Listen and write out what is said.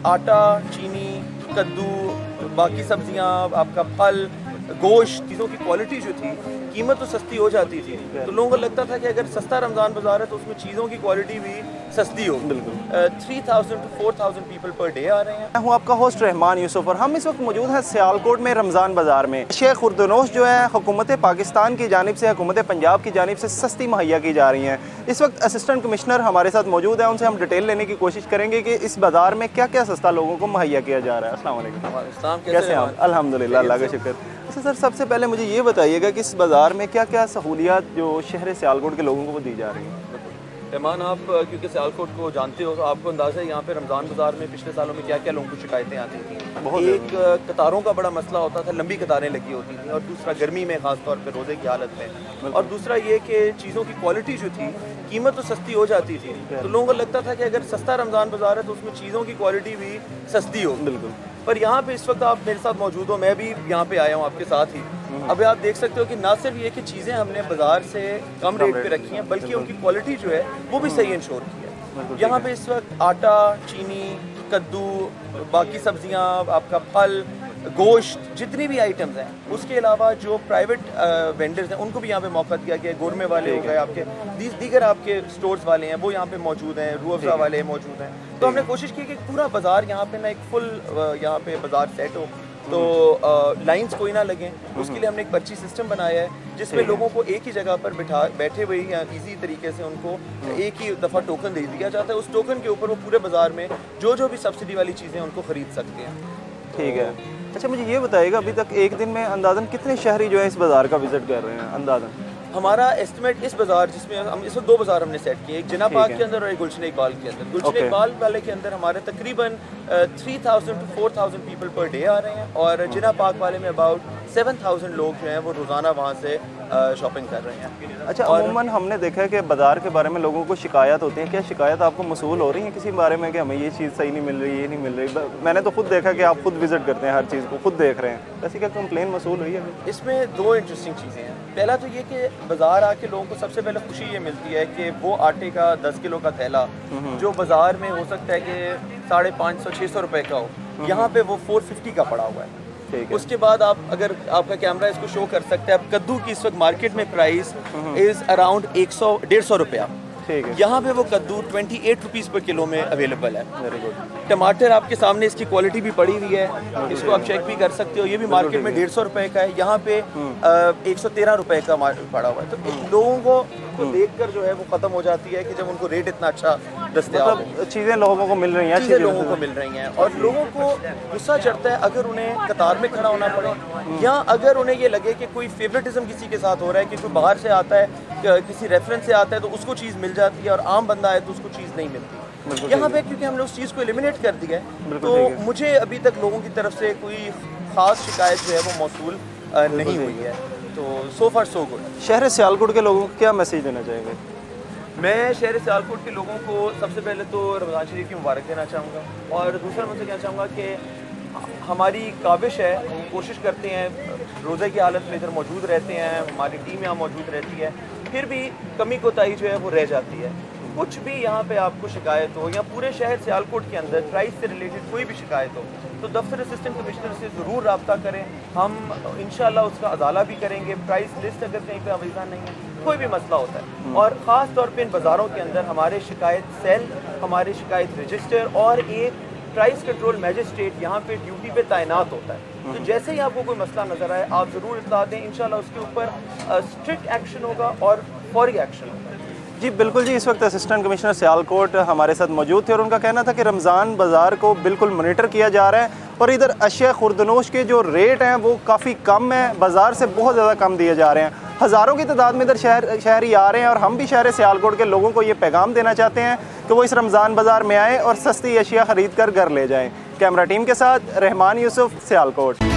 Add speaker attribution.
Speaker 1: आटा, चीनी, कद्दू, बाकी सब्जियां, आपका फल, गोश्त, चीज़ों की क्वालिटी जो थी, कीमत तो सस्ती हो जाती थी, तो लोगों को लगता था कि अगर सस्ता रमज़ान बाज़ार है तो उसमें चीज़ों की क्वालिटी भी सस्ती हो।
Speaker 2: बिल्कुल
Speaker 1: 3000 to 4000 पीपल पर डे आ रहे हैं।
Speaker 2: मैं हूँ आपका होस्ट रहमान यूसुफ और हम इस वक्त मौजूद हैं सियालकोट में रमज़ान बाज़ार में। अशिया खुर्दनोश जो है हुकूमत पाकिस्तान की जानिब से, हुकूमत पंजाब की जानिब से सस्ती मुहैया की जा रही हैं। इस वक्त असिस्टेंट कमिश्नर हमारे साथ मौजूद है, उनसे हम डिटेल लेने की कोशिश करेंगे कि इस बाज़ार में क्या क्या सस्ता लोगों को मुहैया किया जा रहा है। अस्सलाम वालेकुम, कैसे हैं आप? अल्हम्दुलिल्लाह, अल्लाह का शुक्र। अच्छा सर, सबसे पहले मुझे ये बताइएगा कि इस बाज़ार में क्या क्या सहूलियात जो शहर सियालकोट के लोगों को वो दी जा रही हैं।
Speaker 1: रहमान, आप क्योंकि सियालकोट को जानते हो तो आपको अंदाज़ा है यहाँ पे रमज़ान बाज़ार में पिछले सालों में क्या क्या लोगों को शिकायतें आती थी। एक कतारों का बड़ा मसला होता था, लंबी कतारें लगी होती थी, और दूसरा गर्मी में ख़ास तौर पर रोज़े की हालत में, और दूसरा ये कि चीज़ों की क्वालिटी जो थी, कीमत तो सस्ती हो जाती थी, तो लोगों को लगता था कि अगर सस्ता रमज़ान बाज़ार है तो उसमें चीज़ों की क्वालिटी भी सस्ती हो।
Speaker 2: बिल्कुल।
Speaker 1: पर यहाँ पे इस वक्त आप मेरे साथ मौजूद हो, मैं भी यहाँ पे आया हूँ आपके साथ ही। अभी आप देख सकते हो कि ना सिर्फ ये कि चीज़ें हमने बाज़ार से कम रेट पे रखी हैं, बल्कि उनकी क्वालिटी जो है वो भी सही इंश्योर की है। यहाँ पे इस वक्त आटा, चीनी, कद्दू, बाकी सब्जियाँ, आपका फल, गोश्त, जितनी भी आइटम्स हैं, उसके अलावा जो प्राइवेट वेंडर्स हैं उनको भी यहाँ पे मौका दिया गया है। गोरमे वाले हो गए, आपके दीगर आपके स्टोर्स वाले हैं वो यहाँ पे मौजूद हैं, रूह अफ़ज़ा वाले मौजूद हैं। तो हमने कोशिश की कि पूरा बाज़ार यहाँ पे ना एक फुल यहाँ पे बाज़ार सेट हो, तो लाइंस कोई ना लगें, उसके लिए हमने एक पर्ची सिस्टम बनाया है जिसमें लोगों को एक ही जगह पर बैठे हुए ही ईजी तरीके से उनको एक ही दफ़ा टोकन दे दिया जाता है। उस टोकन के ऊपर वो पूरे बाज़ार में जो भी सब्सिडी वाली चीज़ें उनको ख़रीद सकते हैं।
Speaker 2: ठीक है। अच्छा मुझे ये बताइएगा, अभी तक एक दिन में अंदाज़न कितने शहरी जो है इस बाज़ार का विज़िट कर रहे हैं अंदाज़न?
Speaker 1: हमारा एस्टिमेट इस बाज़ार, जिसमें हम इस वक्त दो बाज़ार हमने सेट किए, एक जिना पार्क के अंदर और एक गुलशन इकबाल के अंदर। गुलशन इकबाल वाले के अंदर हमारे तकरीबन 3000 to 4000 पीपल पर डे आ रहे हैं, और जिना पार्क वाले में अबाउट 7000 लोग जो हैं वो रोज़ाना वहाँ से शॉपिंग कर रहे हैं।
Speaker 2: अच्छा, अमूमन हमने देखा है कि बाज़ार के बारे में लोगों को शिकायत होती है, क्या शिकायत आपको मसूल हो रही है किसी बारे में कि हमें ये चीज़ सही नहीं मिल रही, ये नहीं मिल रही? मैंने तो खुद देखा कि आप खुद विज़िट करते हैं, हर चीज़ को खुद देख रहे हैं, ऐसी क्या कंप्लेन मसूल हुई है?
Speaker 1: इसमें दो इंटरेस्टिंग चीज़ें हैं। पहला तो ये कि बाज़ार आके लोगों को सबसे पहले खुशी ये मिलती है कि वो आटे का 10 किलो का थैला जो बाज़ार में हो सकता है कि 550-600 रुपए का हो, यहाँ पे वो 450 का पड़ा हुआ है। उसके बाद आप, अगर आपका कैमरा इसको शो कर सकते हैं, आप कद्दू की इस वक्त मार्केट में प्राइस इज़ अराउंड 100-150 रुपया। यहाँ पे वो कद्दू 28 रुपीज़ पर किलो में अवेलेबल है।
Speaker 2: Very good.
Speaker 1: टमाटर आपके सामने, इसकी क्वालिटी भी पड़ी हुई है, इसको आप चेक भी कर सकते हो। ये भी मार्केट में 150 रुपए का है, यहाँ पे 113 रुपए का पड़ा हुआ है। तो लोगों को देखकर जो है वो ख़त्म हो जाती है कि जब उनको रेट इतना अच्छा दस्तयाब है,
Speaker 2: चीज़ें लोगों को मिल रही हैं,
Speaker 1: चीज़ें लोगों को मिल रही हैं, और लोगों को गुस्सा चढ़ता है अगर उन्हें कतार में खड़ा होना पड़े, या अगर उन्हें ये लगे कि कोई फेवरेटिज्म किसी के साथ हो रहा है, कि कोई बाहर से आता है, किसी रेफरेंस से आता है तो उसको चीज़ मिल जाती है, और आम बंदा है तो उसको चीज़ नहीं मिलती। यहाँ पे क्योंकि हमने उस चीज़ को एलिमिनेट कर दिया है, तो मुझे अभी तक लोगों की तरफ से कोई ख़ास शिकायत जो है वो मौसूल नहीं हुई है। तो सो फार सो गुड।
Speaker 2: शहर सियालकोट के लोगों को क्या मैसेज देना चाहेंगे?
Speaker 1: मैं शहर सियालकोट के लोगों को सबसे पहले तो रमज़ान शरीफ की मुबारक देना चाहूँगा, और दूसरा मुझसे कहना चाहूँगा कि हमारी काविश है, हम कोशिश करते हैं रोज़े की हालत में इधर मौजूद रहते हैं, हमारी टीम यहाँ मौजूद रहती है, फिर भी कमी कोताही जो है वो रह जाती है। कुछ भी यहाँ पे आपको शिकायत हो, या पूरे शहर सियालकोट के अंदर प्राइस से रिलेटेड कोई भी शिकायत हो, तो दफ्तर असिस्टेंट कमिश्नर से ज़रूर रब्ता करें। हम इंशाल्लाह उसका अदाला भी करेंगे। प्राइस लिस्ट अगर कहीं पे अवेलेबल नहीं है, कोई भी मसला होता है, और ख़ास तौर पे इन बाज़ारों के अंदर हमारे शिकायत सेल, हमारे शिकायत रजिस्टर और एक प्राइस कंट्रोल मैजिस्ट्रेट यहाँ पे ड्यूटी पे तैनात होता है। तो जैसे ही आपको कोई मसला नज़र आए, आप ज़रूर इत्तला दें, इंशाल्लाह उसके ऊपर स्ट्रिक्ट एक्शन होगा और फौरी एक्शन होगा।
Speaker 2: जी बिल्कुल जी, इस वक्त असिस्टेंट कमिश्नर सियालकोट हमारे साथ मौजूद थे, और उनका कहना था कि रमज़ान बाज़ार को बिल्कुल मॉनिटर किया जा रहा है, और इधर अशिया खुर्दनोश के जो रेट हैं वो काफ़ी कम है, बाज़ार से बहुत ज़्यादा कम दिए जा रहे हैं। हज़ारों की तादाद में इधर शहरी आ रहे हैं, और हम भी शहर सियालकोट के लोगों को ये पैगाम देना चाहते हैं कि वो इस रमज़ान बाज़ार में आएँ और सस्ती अशिया ख़रीद कर घर ले जाएँ। कैमरा टीम के साथ रहमान यूसुफ, सियालकोट।